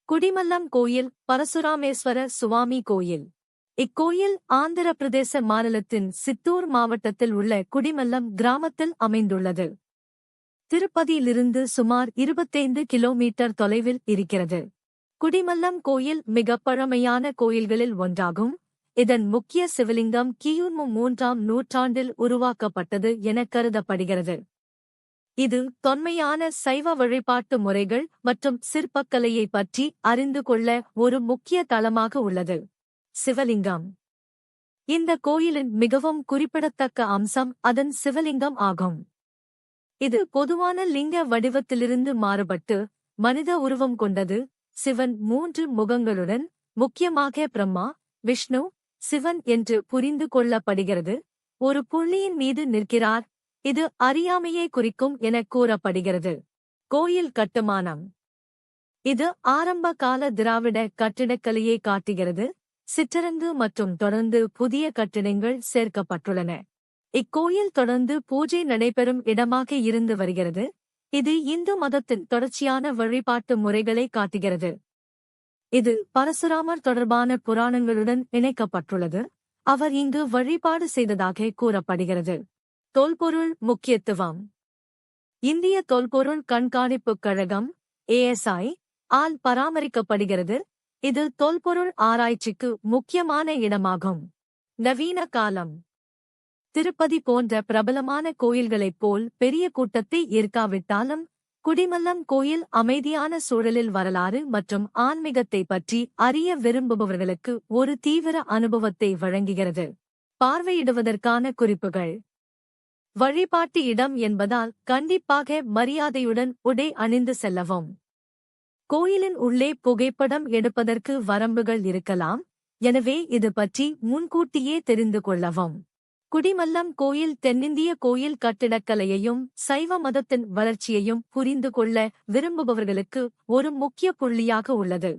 குடிமல்லம் கோயில் பரசுராமேஸ்வர சுவாமி கோயில். இக்கோயில் ஆந்திர பிரதேச மாநிலத்தின் சித்தூர் மாவட்டத்தில் உள்ள குடிமல்லம் கிராமத்தில் அமைந்துள்ளது. திருப்பதியிலிருந்து சுமார் 25 கிலோமீட்டர் தொலைவில் இருக்கிறது. குடிமல்லம் கோயில் மிகப் பழமையான கோயில்களில் ஒன்றாகும். இதன் முக்கிய சிவலிங்கம் கிமு 3ஆம் நூற்றாண்டில் உருவாக்கப்பட்டது என கருதப்படுகிறது. இது தொன்மையான சைவ வழிபாட்டு முறைகள் மற்றும் சிற்பக்கலையை பற்றி அறிந்து கொள்ள ஒரு முக்கிய தளமாக உள்ளது. சிவலிங்கம். இந்த கோயிலின் மிகவும் குறிப்பிடத்தக்க அம்சம் அதன் சிவலிங்கம் ஆகும். இது பொதுவான லிங்க வடிவத்திலிருந்து மாறுபட்டு மனித உருவம் கொண்டது. சிவன் 3 முகங்களுடன், முக்கியமாக பிரம்மா, விஷ்ணு, சிவன் என்று புரிந்து கொள்ளப்படுகிறது. ஒரு புள்ளியின் மீது நிற்கிறார். இது அறியாமையை குறிக்கும் என கூறப்படுகிறது. கோயில் கட்டுமானம். இது ஆரம்ப கால திராவிட கட்டிடக்கலையை காட்டுகிறது. சிற்றரங்கு மற்றும் தொடர்ந்து புதிய கட்டிடங்கள் சேர்க்கப்பட்டுள்ளன. இக்கோயில் தொடர்ந்து பூஜை நடைபெறும் இடமாக இருந்து வருகிறது. இது இந்து மதத்தின் தொடர்ச்சியான வழிபாட்டு முறைகளை காட்டுகிறது. இது பரசுராமர் தொடர்பான புராணங்களுடன் இணைக்கப்பட்டுள்ளது. அவர் இங்கு வழிபாடு செய்ததாக கூறப்படுகிறது. தொல்பொருள் முக்கியத்துவம். இந்திய தொல்பொருள் கண்காணிப்புக் கழகம் ASI ஆல் பராமரிக்கப்படுகிறது. இது தொல்பொருள் ஆராய்ச்சிக்கு முக்கியமான இடமாகும். நவீன காலம். திருப்பதி போன்ற பிரபலமான கோயில்களைப் போல் பெரிய கூட்டத்தை ஈர்க்காவிட்டாலும், குடிமல்லம் கோயில் அமைதியான சூழலில் வரலாறு மற்றும் ஆன்மீகத்தை பற்றி அறிய விரும்புபவர்களுக்கு ஒரு தீவிர அனுபவத்தை வழங்குகிறது. பார்வையிடுவதற்கான குறிப்புகள். வழிபாட்டு இடம் என்பதால் கண்டிப்பாக மரியாதையுடன் உடை அணிந்து செல்லவும். கோயிலின் உள்ளே புகைப்படம் எடுப்பதற்கு வரம்புகள் இருக்கலாம். எனவே இது பற்றி முன்கூட்டியே தெரிந்து கொள்ளவும். குடிமல்லம் கோயில் தென்னிந்திய கோயில் கட்டிடக்கலையையும் சைவ மதத்தின் வளர்ச்சியையும் புரிந்து கொள்ள விரும்புபவர்களுக்கு ஒரு முக்கிய புள்ளியாக உள்ளது.